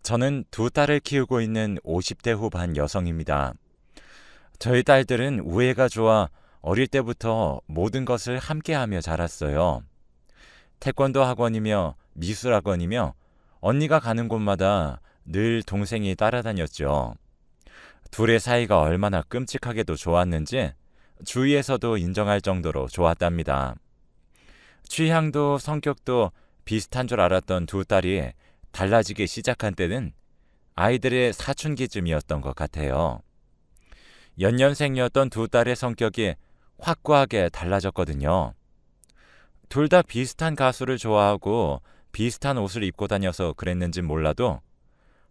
저는 두 딸을 키우고 있는 50대 후반 여성입니다. 저희 딸들은 우애가 좋아 어릴 때부터 모든 것을 함께하며 자랐어요. 태권도 학원이며 미술 학원이며 언니가 가는 곳마다 늘 동생이 따라다녔죠. 둘의 사이가 얼마나 끔찍하게도 좋았는지 주위에서도 인정할 정도로 좋았답니다. 취향도 성격도 비슷한 줄 알았던 두 딸이 달라지기 시작한 때는 아이들의 사춘기쯤이었던 것 같아요. 연년생이었던 두 딸의 성격이 확고하게 달라졌거든요. 둘 다 비슷한 가수를 좋아하고 비슷한 옷을 입고 다녀서 그랬는진 몰라도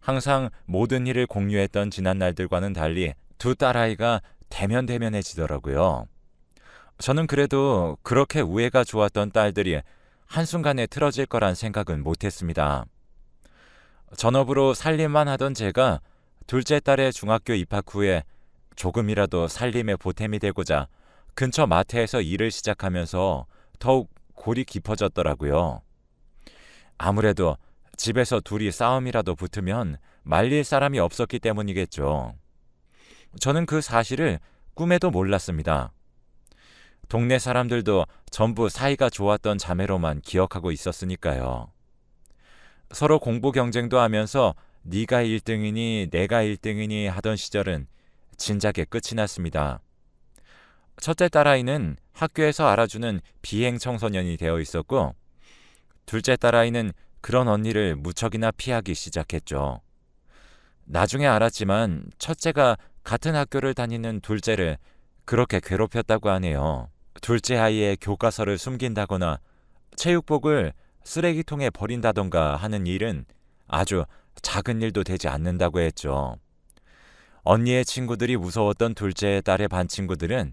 항상 모든 일을 공유했던 지난 날들과는 달리 두 딸아이가 대면대면해지더라고요. 저는 그래도 그렇게 우애가 좋았던 딸들이 한순간에 틀어질 거란 생각은 못했습니다. 전업으로 살림만 하던 제가 둘째 딸의 중학교 입학 후에 조금이라도 살림에 보탬이 되고자 근처 마트에서 일을 시작하면서 더욱 골이 깊어졌더라고요. 아무래도 집에서 둘이 싸움이라도 붙으면 말릴 사람이 없었기 때문이겠죠. 저는 그 사실을 꿈에도 몰랐습니다. 동네 사람들도 전부 사이가 좋았던 자매로만 기억하고 있었으니까요. 서로 공부 경쟁도 하면서 네가 1등이니 내가 1등이니 하던 시절은 진작에 끝이 났습니다. 첫째 딸아이는 학교에서 알아주는 비행 청소년이 되어 있었고 둘째 딸아이는 그런 언니를 무척이나 피하기 시작했죠. 나중에 알았지만 첫째가 같은 학교를 다니는 둘째를 그렇게 괴롭혔다고 하네요. 둘째 아이의 교과서를 숨긴다거나 체육복을 쓰레기통에 버린다던가 하는 일은 아주 작은 일도 되지 않는다고 했죠. 언니의 친구들이 무서웠던 둘째 딸의 반 친구들은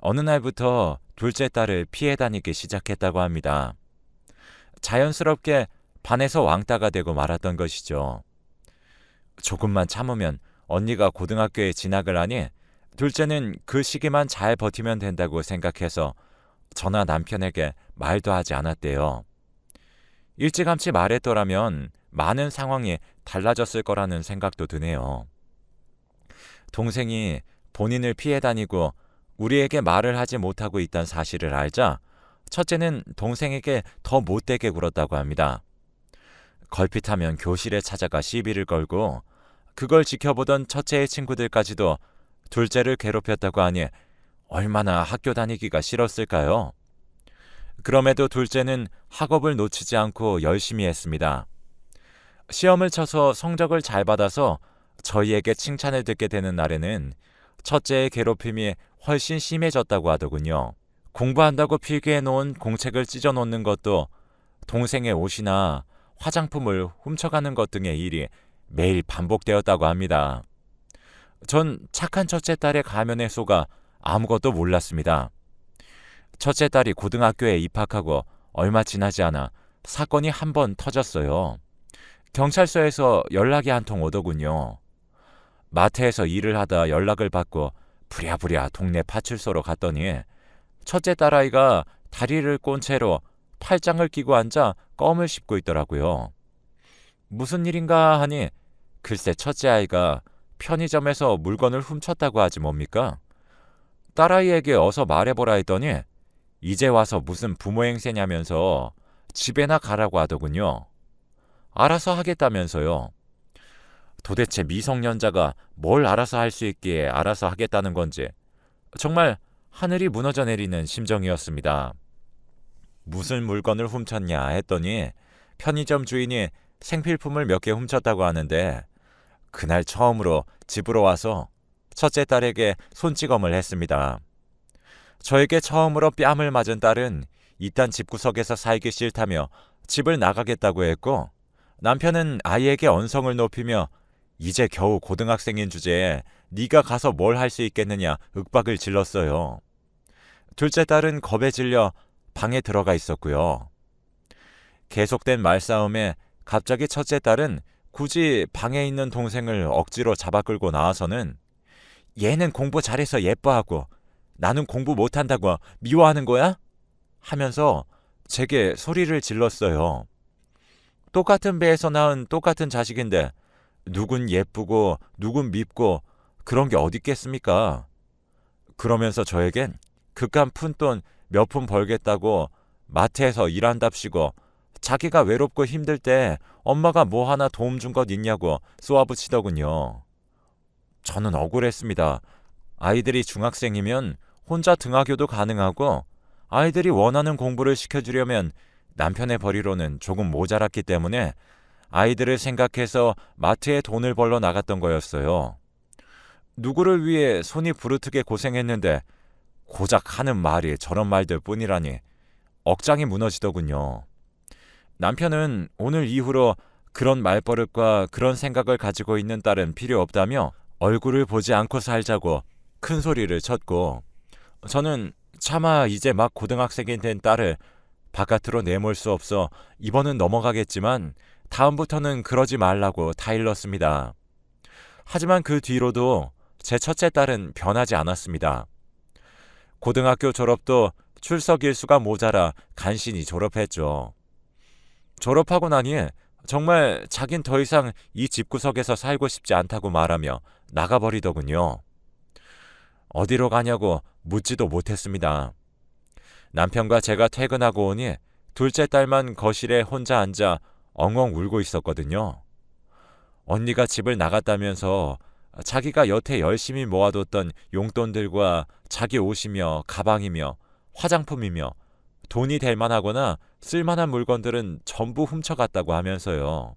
어느 날부터 둘째 딸을 피해 다니기 시작했다고 합니다. 자연스럽게 반에서 왕따가 되고 말았던 것이죠. 조금만 참으면 언니가 고등학교에 진학을 하니 둘째는 그 시기만 잘 버티면 된다고 생각해서 저나 남편에게 말도 하지 않았대요. 일찌감치 말했더라면 많은 상황이 달라졌을 거라는 생각도 드네요. 동생이 본인을 피해 다니고 우리에게 말을 하지 못하고 있다는 사실을 알자 첫째는 동생에게 더 못되게 굴었다고 합니다. 걸핏하면 교실에 찾아가 시비를 걸고 그걸 지켜보던 첫째의 친구들까지도 둘째를 괴롭혔다고 하니 얼마나 학교 다니기가 싫었을까요? 그럼에도 둘째는 학업을 놓치지 않고 열심히 했습니다. 시험을 쳐서 성적을 잘 받아서 저희에게 칭찬을 듣게 되는 날에는 첫째의 괴롭힘이 훨씬 심해졌다고 하더군요. 공부한다고 필기해 놓은 공책을 찢어 놓는 것도 동생의 옷이나 화장품을 훔쳐가는 것 등의 일이 매일 반복되었다고 합니다. 전 착한 첫째 딸의 가면에 속아 아무것도 몰랐습니다. 첫째 딸이 고등학교에 입학하고 얼마 지나지 않아 사건이 한 번 터졌어요. 경찰서에서 연락이 한 통 오더군요. 마트에서 일을 하다 연락을 받고 부랴부랴 동네 파출소로 갔더니 첫째 딸아이가 다리를 꼰 채로 팔짱을 끼고 앉아 껌을 씹고 있더라고요. 무슨 일인가 하니 글쎄 첫째 아이가 편의점에서 물건을 훔쳤다고 하지 뭡니까? 딸아이에게 어서 말해보라 했더니 이제 와서 무슨 부모 행세냐면서 집에나 가라고 하더군요. 알아서 하겠다면서요. 도대체 미성년자가 뭘 알아서 할 수 있기에 알아서 하겠다는 건지 정말 하늘이 무너져 내리는 심정이었습니다. 무슨 물건을 훔쳤냐 했더니 편의점 주인이 생필품을 몇 개 훔쳤다고 하는데 그날 처음으로 집으로 와서 첫째 딸에게 손찌검을 했습니다. 저에게 처음으로 뺨을 맞은 딸은 이딴 집구석에서 살기 싫다며 집을 나가겠다고 했고 남편은 아이에게 언성을 높이며 이제 겨우 고등학생인 주제에 네가 가서 뭘 할 수 있겠느냐 윽박을 질렀어요. 둘째 딸은 겁에 질려 방에 들어가 있었고요. 계속된 말싸움에 갑자기 첫째 딸은 굳이 방에 있는 동생을 억지로 잡아 끌고 나와서는 얘는 공부 잘해서 예뻐하고 나는 공부 못한다고 미워하는 거야? 하면서 제게 소리를 질렀어요. 똑같은 배에서 낳은 똑같은 자식인데 누군 예쁘고 누군 밉고 그런 게 어디 있겠습니까? 그러면서 저에겐 그깟 푼돈 몇 푼 벌겠다고 마트에서 일한답시고 자기가 외롭고 힘들 때 엄마가 뭐 하나 도움 준 것 있냐고 쏘아붙이더군요. 저는 억울했습니다. 아이들이 중학생이면 혼자 등하교도 가능하고 아이들이 원하는 공부를 시켜주려면 남편의 벌이로는 조금 모자랐기 때문에 아이들을 생각해서 마트에 돈을 벌러 나갔던 거였어요. 누구를 위해 손이 부르트게 고생했는데 고작 하는 말이 저런 말들 뿐이라니 억장이 무너지더군요. 남편은 오늘 이후로 그런 말버릇과 그런 생각을 가지고 있는 딸은 필요 없다며 얼굴을 보지 않고 살자고 큰 소리를 쳤고, 저는 차마 이제 막 고등학생이 된 딸을 바깥으로 내몰 수 없어 이번은 넘어가겠지만 다음부터는 그러지 말라고 타일렀습니다. 하지만 그 뒤로도 제 첫째 딸은 변하지 않았습니다. 고등학교 졸업도 출석 일수가 모자라 간신히 졸업했죠. 졸업하고 나니 정말 자긴 더 이상 이 집구석에서 살고 싶지 않다고 말하며 나가버리더군요. 어디로 가냐고 묻지도 못했습니다. 남편과 제가 퇴근하고 오니 둘째 딸만 거실에 혼자 앉아 엉엉 울고 있었거든요. 언니가 집을 나갔다면서 자기가 여태 열심히 모아뒀던 용돈들과 자기 옷이며 가방이며 화장품이며 돈이 될 만하거나 쓸만한 물건들은 전부 훔쳐갔다고 하면서요.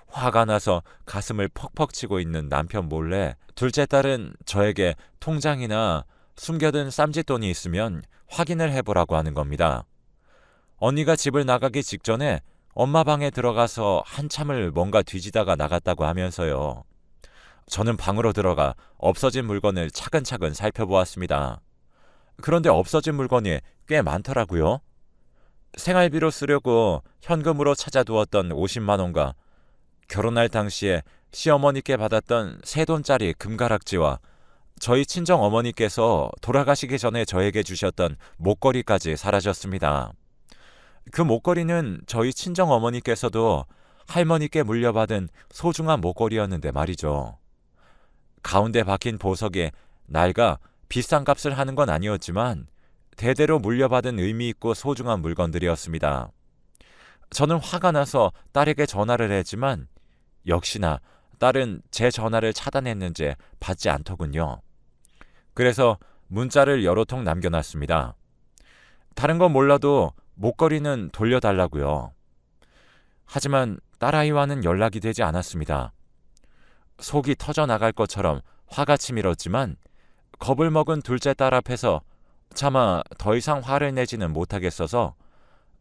화가 나서 가슴을 퍽퍽 치고 있는 남편 몰래 둘째 딸은 저에게 통장이나 숨겨둔 쌈짓돈이 있으면 확인을 해보라고 하는 겁니다. 언니가 집을 나가기 직전에 엄마 방에 들어가서 한참을 뭔가 뒤지다가 나갔다고 하면서요. 저는 방으로 들어가 없어진 물건을 차근차근 살펴보았습니다. 그런데 없어진 물건이 꽤 많더라고요. 생활비로 쓰려고 현금으로 찾아두었던 50만 원과 결혼할 당시에 시어머니께 받았던 새 돈짜리 금가락지와 저희 친정어머니께서 돌아가시기 전에 저에게 주셨던 목걸이까지 사라졌습니다. 그 목걸이는 저희 친정어머니께서도 할머니께 물려받은 소중한 목걸이였는데 말이죠. 가운데 박힌 보석에 낡아 비싼 값을 하는 건 아니었지만 대대로 물려받은 의미 있고 소중한 물건들이었습니다. 저는 화가 나서 딸에게 전화를 했지만 역시나 딸은 제 전화를 차단했는지 받지 않더군요. 그래서 문자를 여러 통 남겨놨습니다. 다른 건 몰라도 목걸이는 돌려달라고요. 하지만 딸아이와는 연락이 되지 않았습니다. 속이 터져나갈 것처럼 화가 치밀었지만 겁을 먹은 둘째 딸 앞에서 차마 더 이상 화를 내지는 못하겠어서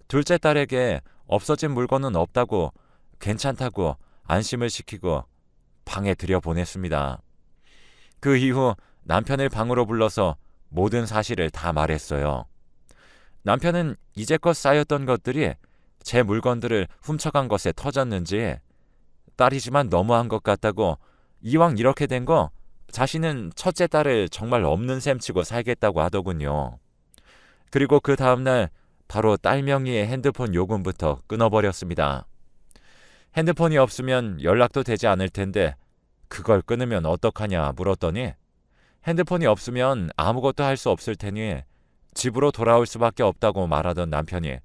둘째 딸에게 없어진 물건은 없다고 괜찮다고 안심을 시키고 방에 들여보냈습니다. 그 이후 남편을 방으로 불러서 모든 사실을 다 말했어요. 남편은 이제껏 쌓였던 것들이 제 물건들을 훔쳐간 것에 터졌는지 딸이지만 너무한 것 같다고 이왕 이렇게 된 거 자신은 첫째 딸을 정말 없는 셈 치고 살겠다고 하더군요. 그리고 그 다음날 바로 딸 명의의 핸드폰 요금부터 끊어버렸습니다. 핸드폰이 없으면 연락도 되지 않을 텐데 그걸 끊으면 어떡하냐 물었더니 핸드폰이 없으면 아무것도 할 수 없을 테니 집으로 돌아올 수밖에 없다고 말하던 남편이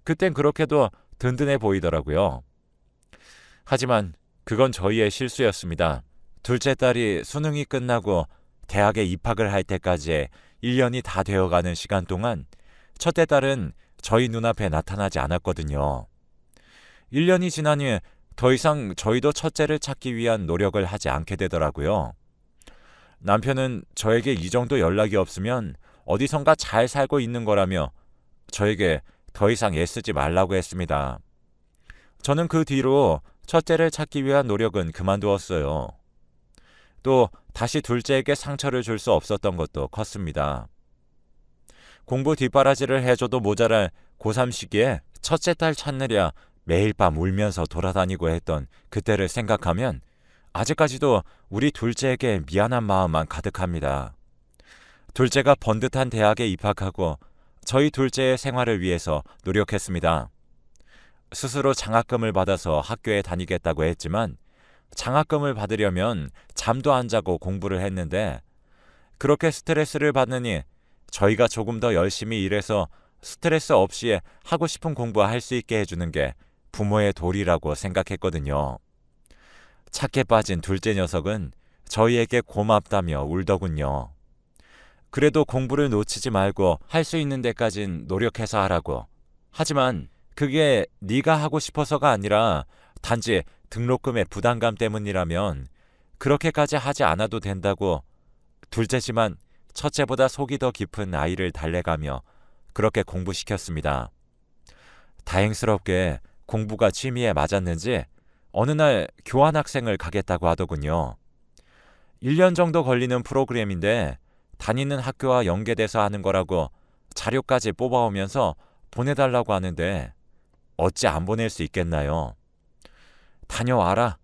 그땐 그렇게도 든든해 보이더라고요. 하지만 그건 저희의 실수였습니다. 둘째 딸이 수능이 끝나고 대학에 입학을 할 때까지 1년이 다 되어가는 시간 동안 첫째 딸은 저희 눈앞에 나타나지 않았거든요. 1년이 지나니 더 이상 저희도 첫째를 찾기 위한 노력을 하지 않게 되더라고요. 남편은 저에게 이 정도 연락이 없으면 어디선가 잘 살고 있는 거라며 저에게 더 이상 애쓰지 말라고 했습니다. 저는 그 뒤로 첫째를 찾기 위한 노력은 그만두었어요. 또 다시 둘째에게 상처를 줄 수 없었던 것도 컸습니다. 공부 뒷바라지를 해줘도 모자랄 고3 시기에 첫째 딸 찾느랴 매일 밤 울면서 돌아다니고 했던 그때를 생각하면 아직까지도 우리 둘째에게 미안한 마음만 가득합니다. 둘째가 번듯한 대학에 입학하고 저희 둘째의 생활을 위해서 노력했습니다. 스스로 장학금을 받아서 학교에 다니겠다고 했지만 장학금을 받으려면 잠도 안 자고 공부를 했는데 그렇게 스트레스를 받느니 저희가 조금 더 열심히 일해서 스트레스 없이 하고 싶은 공부할 수 있게 해주는 게 부모의 도리라고 생각했거든요. 착해 빠진 둘째 녀석은 저희에게 고맙다며 울더군요. 그래도 공부를 놓치지 말고 할 수 있는 데까진 노력해서 하라고. 하지만 그게 네가 하고 싶어서가 아니라 단지 등록금의 부담감 때문이라면 그렇게까지 하지 않아도 된다고 둘째지만 첫째보다 속이 더 깊은 아이를 달래가며 그렇게 공부시켰습니다. 다행스럽게 공부가 취미에 맞았는지 어느 날 교환학생을 가겠다고 하더군요. 1년 정도 걸리는 프로그램인데 다니는 학교와 연계돼서 하는 거라고 자료까지 뽑아오면서 보내달라고 하는데 어찌 안 보낼 수 있겠나요? 다녀와라.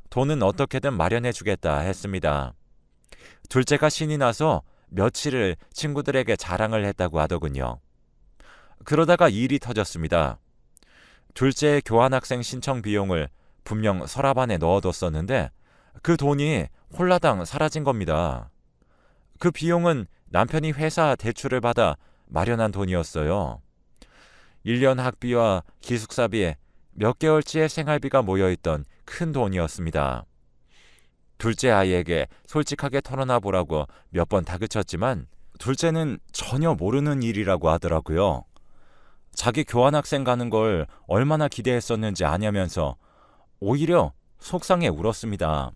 돈은 어떻게든 마련해주겠다 했습니다. 둘째가 신이 나서 며칠을 친구들에게 자랑을 했다고 하더군요. 그러다가 일이 터졌습니다. 둘째의 교환학생 신청 비용을 분명 서랍 안에 넣어뒀었는데 그 돈이 홀라당 사라진 겁니다. 그 비용은 남편이 회사 대출을 받아 마련한 돈이었어요. 1년 학비와 기숙사비, 몇 개월치의 생활비가 모여있던 큰 돈이었습니다. 둘째 아이에게 솔직하게 털어놔 보라고 몇 번 다그쳤지만 둘째는 전혀 모르는 일이라고 하더라고요. 자기 교환학생 가는 걸 얼마나 기대했었는지 아냐면서 오히려 속상해 울었습니다.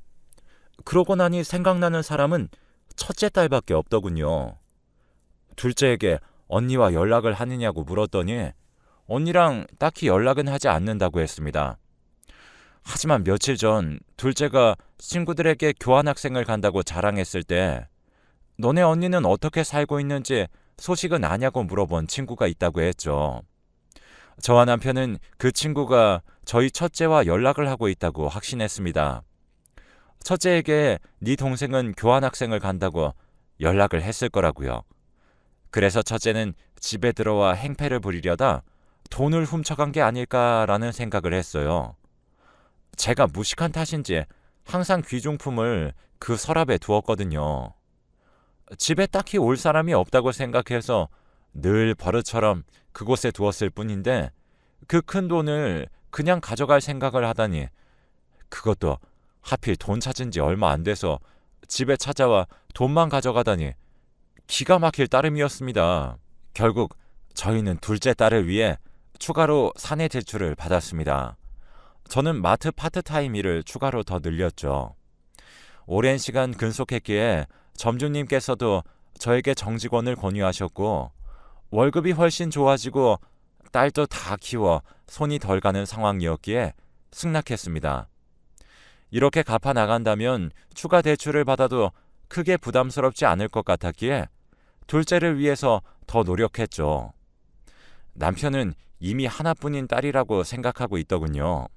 그러고 나니 생각나는 사람은 첫째 딸밖에 없더군요. 둘째에게 언니와 연락을 하느냐고 물었더니 언니랑 딱히 연락은 하지 않는다고 했습니다. 하지만 며칠 전 둘째가 친구들에게 교환학생을 간다고 자랑했을 때 너네 언니는 어떻게 살고 있는지 소식은 아냐고 물어본 친구가 있다고 했죠. 저와 남편은 그 친구가 저희 첫째와 연락을 하고 있다고 확신했습니다. 첫째에게 네 동생은 교환학생을 간다고 연락을 했을 거라고요. 그래서 첫째는 집에 들어와 행패를 부리려다 돈을 훔쳐간 게 아닐까라는 생각을 했어요. 제가 무식한 탓인지 항상 귀중품을 그 서랍에 두었거든요. 집에 딱히 올 사람이 없다고 생각해서 늘 버릇처럼 그곳에 두었을 뿐인데 그 큰 돈을 그냥 가져갈 생각을 하다니 그것도 하필 돈 찾은 지 얼마 안 돼서 집에 찾아와 돈만 가져가다니 기가 막힐 따름이었습니다. 결국 저희는 둘째 딸을 위해 추가로 사내 대출을 받았습니다. 저는 마트 파트타임 일을 추가로 더 늘렸죠. 오랜 시간 근속했기에 점주님께서도 저에게 정직원을 권유하셨고 월급이 훨씬 좋아지고 딸도 다 키워 손이 덜 가는 상황이었기에 승낙했습니다. 이렇게 갚아 나간다면 추가 대출을 받아도 크게 부담스럽지 않을 것 같았기에 둘째를 위해서 더 노력했죠. 남편은 이미 하나뿐인 딸이라고 생각하고 있더군요.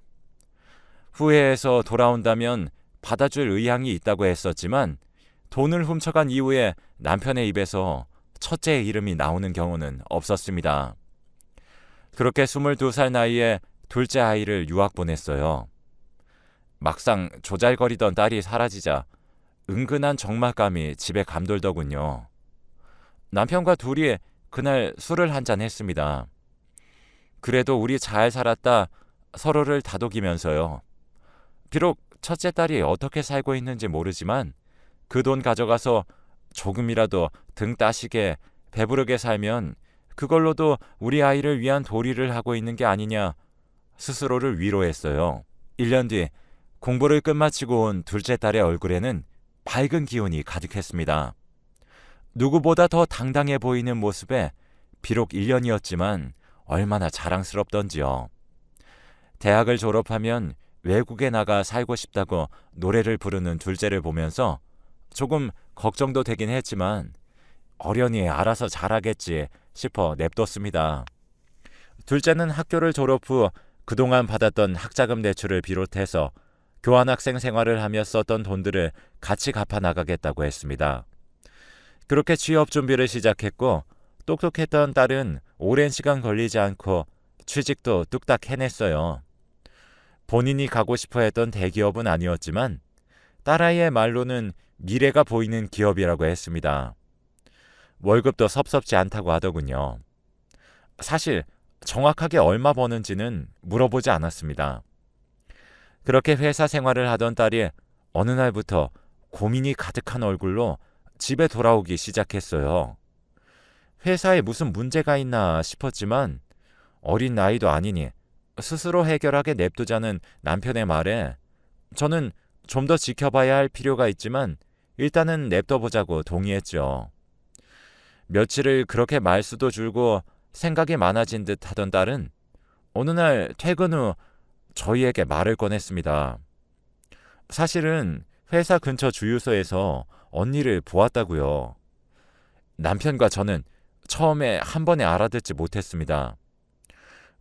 후회해서 돌아온다면 받아줄 의향이 있다고 했었지만 돈을 훔쳐간 이후에 남편의 입에서 첫째의 이름이 나오는 경우는 없었습니다. 그렇게 22살 나이에 둘째 아이를 유학 보냈어요. 막상 조잘거리던 딸이 사라지자 은근한 적막감이 집에 감돌더군요. 남편과 둘이 그날 술을 한잔 했습니다. 그래도 우리 잘 살았다 서로를 다독이면서요. 비록 첫째 딸이 어떻게 살고 있는지 모르지만 그 돈 가져가서 조금이라도 등 따시게 배부르게 살면 그걸로도 우리 아이를 위한 도리를 하고 있는 게 아니냐 스스로를 위로했어요. 1년 뒤 공부를 끝마치고 온 둘째 딸의 얼굴에는 밝은 기운이 가득했습니다. 누구보다 더 당당해 보이는 모습에 비록 1년이었지만 얼마나 자랑스럽던지요. 대학을 졸업하면 외국에 나가 살고 싶다고 노래를 부르는 둘째를 보면서 조금 걱정도 되긴 했지만 어련히 알아서 잘하겠지 싶어 냅뒀습니다. 둘째는 학교를 졸업 후 그동안 받았던 학자금 대출을 비롯해서 교환학생 생활을 하며 썼던 돈들을 같이 갚아 나가겠다고 했습니다. 그렇게 취업 준비를 시작했고 똑똑했던 딸은 오랜 시간 걸리지 않고 취직도 뚝딱 해냈어요. 본인이 가고 싶어 했던 대기업은 아니었지만 딸아이의 말로는 미래가 보이는 기업이라고 했습니다. 월급도 섭섭지 않다고 하더군요. 사실 정확하게 얼마 버는지는 물어보지 않았습니다. 그렇게 회사 생활을 하던 딸이 어느 날부터 고민이 가득한 얼굴로 집에 돌아오기 시작했어요. 회사에 무슨 문제가 있나 싶었지만 어린 나이도 아니니 스스로 해결하게 냅두자는 남편의 말에 저는 좀 더 지켜봐야 할 필요가 있지만 일단은 냅둬보자고 동의했죠. 며칠을 그렇게 말수도 줄고 생각이 많아진 듯 하던 딸은 어느 날 퇴근 후 저희에게 말을 꺼냈습니다. 사실은 회사 근처 주유소에서 언니를 보았다고요. 남편과 저는 처음에 한 번에 알아듣지 못했습니다.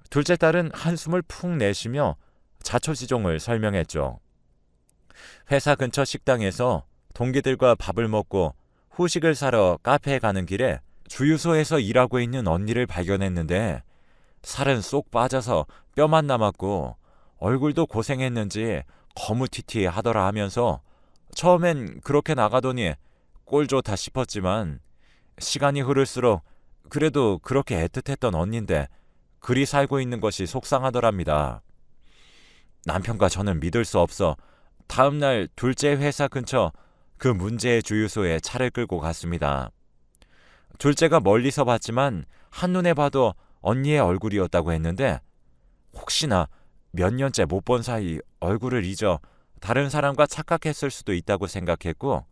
둘째 딸은 한숨을 푹 내쉬며 자초지종을 설명했죠. 회사 근처 식당에서 동기들과 밥을 먹고 후식을 사러 카페에 가는 길에 주유소에서 일하고 있는 언니를 발견했는데 살은 쏙 빠져서 뼈만 남았고 얼굴도 고생했는지 거무튀튀 하더라 하면서 처음엔 그렇게 나가더니 꼴 좋다 싶었지만 시간이 흐를수록 그래도 그렇게 애틋했던 언니인데 그리 살고 있는 것이 속상하더랍니다. 남편과 저는 믿을 수 없어 다음날 둘째 회사 근처 그 문제의 주유소에 차를 끌고 갔습니다. 둘째가 멀리서 봤지만 한눈에 봐도 언니의 얼굴이었다고 했는데 혹시나 몇 년째 못 본 사이 얼굴을 잊어 다른 사람과 착각했을 수도 있다고 생각했고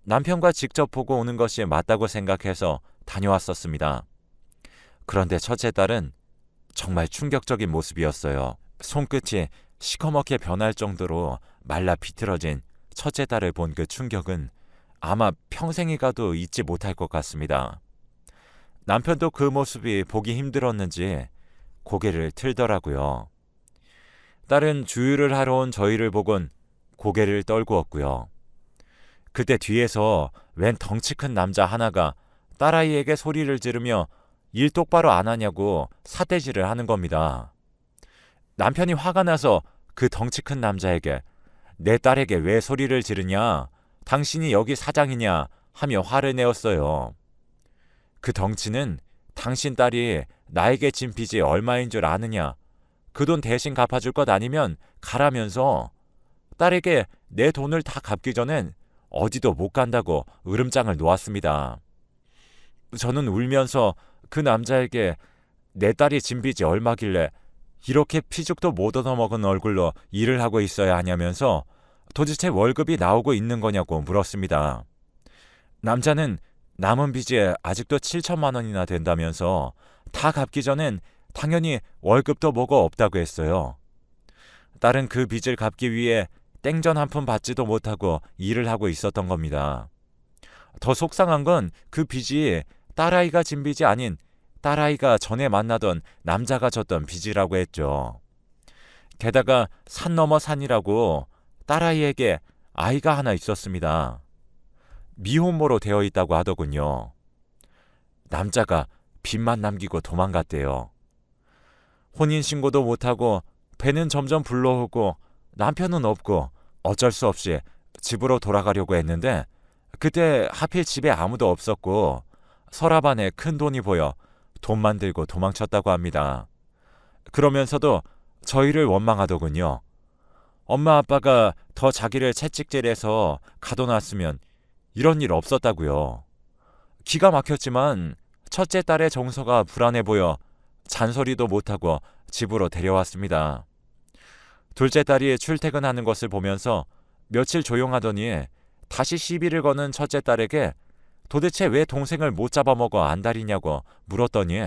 남편과 직접 보고 오는 것이 맞다고 생각해서 다녀왔었습니다. 그런데 첫째 딸은 정말 충격적인 모습이었어요. 손끝이 시커멓게 변할 정도로 말라 비틀어진 첫째 딸을 본 그 충격은 아마 평생이 가도 잊지 못할 것 같습니다. 남편도 그 모습이 보기 힘들었는지 고개를 틀더라고요. 딸은 주유를 하러 온 저희를 보곤 고개를 떨구었고요. 그때 뒤에서 웬 덩치 큰 남자 하나가 딸아이에게 소리를 지르며 일 똑바로 안 하냐고 삿대질을 하는 겁니다. 남편이 화가 나서 그 덩치 큰 남자에게 내 딸에게 왜 소리를 지르냐? 당신이 여기 사장이냐? 하며 화를 내었어요. 그 덩치는 당신 딸이 나에게 진 빚이 얼마인 줄 아느냐? 그 돈 대신 갚아줄 것 아니면 가라면서 딸에게 내 돈을 다 갚기 전엔 어디도 못 간다고 으름장을 놓았습니다. 저는 울면서 그 남자에게 내 딸이 진 빚이 얼마길래 이렇게 피죽도 못 얻어먹은 얼굴로 일을 하고 있어야 하냐면서 도대체 월급이 나오고 있는 거냐고 물었습니다. 남자는 남은 빚이 아직도 7천만 원이나 된다면서 다 갚기 전엔 당연히 월급도 뭐고 없다고 했어요. 딸은 그 빚을 갚기 위해 땡전 한 푼 받지도 못하고 일을 하고 있었던 겁니다. 더 속상한 건 그 빚이 딸아이가 진 빚이 아닌 딸아이가 전에 만나던 남자가 졌던 빚이라고 했죠. 게다가 산 넘어 산이라고 딸아이에게 아이가 하나 있었습니다. 미혼모로 되어 있다고 하더군요. 남자가 빚만 남기고 도망갔대요. 혼인신고도 못하고 배는 점점 불러오고 남편은 없고 어쩔 수 없이 집으로 돌아가려고 했는데 그때 하필 집에 아무도 없었고 서랍 안에 큰 돈이 보여 돈만 들고 도망쳤다고 합니다. 그러면서도 저희를 원망하더군요. 엄마 아빠가 더 자기를 채찍질해서 가둬놨으면 이런 일 없었다고요. 기가 막혔지만 첫째 딸의 정서가 불안해 보여 잔소리도 못하고 집으로 데려왔습니다. 둘째 딸이 출퇴근하는 것을 보면서 며칠 조용하더니 다시 시비를 거는 첫째 딸에게 도대체 왜 동생을 못 잡아먹어 안달이냐고 물었더니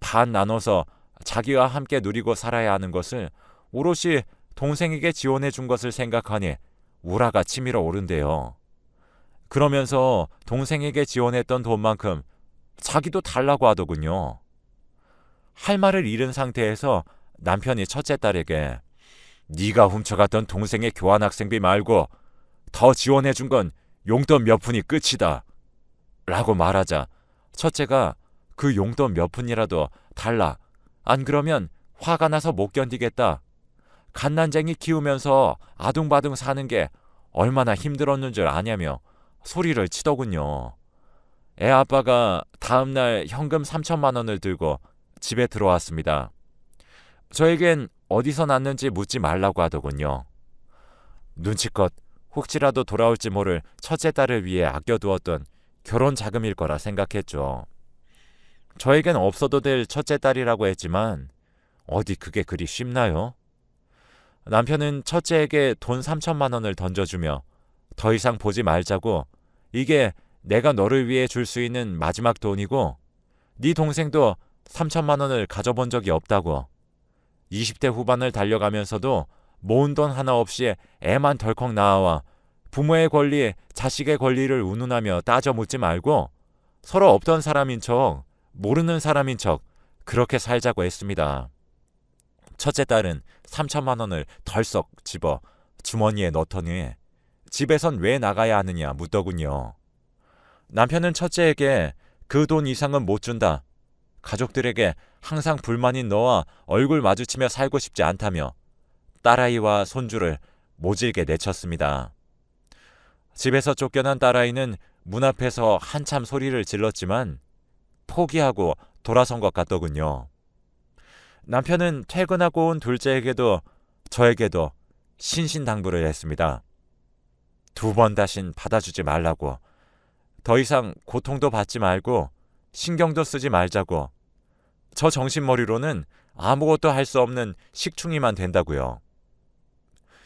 반 나눠서 자기와 함께 누리고 살아야 하는 것을 오롯이 동생에게 지원해 준 것을 생각하니 우라가 치밀어 오른대요. 그러면서 동생에게 지원했던 돈만큼 자기도 달라고 하더군요. 할 말을 잃은 상태에서 남편이 첫째 딸에게 네가 훔쳐갔던 동생의 교환학생비 말고 더 지원해 준 건 용돈 몇 푼이 끝이다 라고 말하자 첫째가 그 용돈 몇 푼이라도 달라 안 그러면 화가 나서 못 견디겠다 갓난쟁이 키우면서 아둥바둥 사는 게 얼마나 힘들었는 줄 아냐며 소리를 치더군요. 애 아빠가 다음날 현금 3천만 원을 들고 집에 들어왔습니다. 저에겐 어디서 났는지 묻지 말라고 하더군요. 눈치껏 혹시라도 돌아올지 모를 첫째 딸을 위해 아껴두었던 결혼 자금일 거라 생각했죠. 저에겐 없어도 될 첫째 딸이라고 했지만 어디 그게 그리 쉽나요? 남편은 첫째에게 돈 3천만 원을 던져주며 더 이상 보지 말자고, 이게 내가 너를 위해 줄 수 있는 마지막 돈이고 네 동생도 3천만 원을 가져본 적이 없다고, 20대 후반을 달려가면서도 모은 돈 하나 없이 애만 덜컥 낳아와 부모의 권리, 자식의 권리를 운운하며 따져 묻지 말고 서로 없던 사람인 척, 모르는 사람인 척 그렇게 살자고 했습니다. 첫째 딸은 3천만 원을 덜썩 집어 주머니에 넣더니 집에선 왜 나가야 하느냐 묻더군요. 남편은 첫째에게 그 돈 이상은 못 준다, 가족들에게 항상 불만인 너와 얼굴 마주치며 살고 싶지 않다며 딸아이와 손주를 모질게 내쳤습니다. 집에서 쫓겨난 딸아이는 문 앞에서 한참 소리를 질렀지만 포기하고 돌아선 것 같더군요. 남편은 퇴근하고 온 둘째에게도 저에게도 신신당부를 했습니다. 2번 다신 받아주지 말라고, 더 이상 고통도 받지 말고 신경도 쓰지 말자고, 저 정신머리로는 아무것도 할 수 없는 식충이만 된다고요.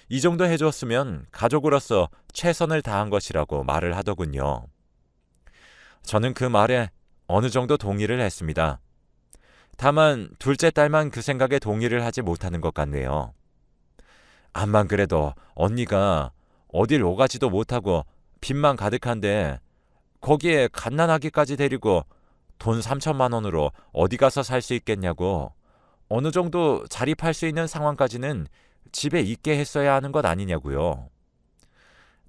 이 정도 해줬으면 가족으로서 최선을 다한 것이라고 말을 하더군요. 저는 그 말에 어느 정도 동의를 했습니다. 다만 둘째 딸만 그 생각에 동의를 하지 못하는 것 같네요. 암만 그래도 언니가 어딜 오가지도 못하고 빚만 가득한데 거기에 갓난아기까지 데리고 돈 3천만 원으로 어디 가서 살 수 있겠냐고, 어느 정도 자립할 수 있는 상황까지는 집에 있게 했어야 하는 것 아니냐고요.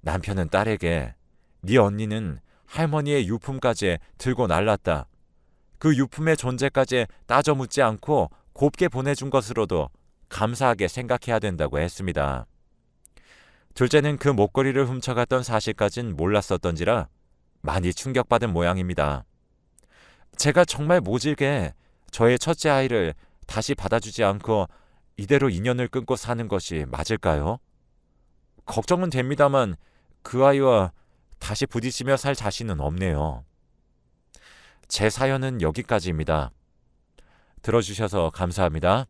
남편은 딸에게 네 언니는 할머니의 유품까지 들고 날랐다, 그 유품의 존재까지 따져 묻지 않고 곱게 보내준 것으로도 감사하게 생각해야 된다고 했습니다. 둘째는 그 목걸이를 훔쳐갔던 사실까진 몰랐었던지라 많이 충격받은 모양입니다. 제가 정말 모질게 저의 첫째 아이를 다시 받아주지 않고 이대로 인연을 끊고 사는 것이 맞을까요? 걱정은 됩니다만 그 아이와 다시 부딪히며 살 자신은 없네요. 제 사연은 여기까지입니다. 들어주셔서 감사합니다.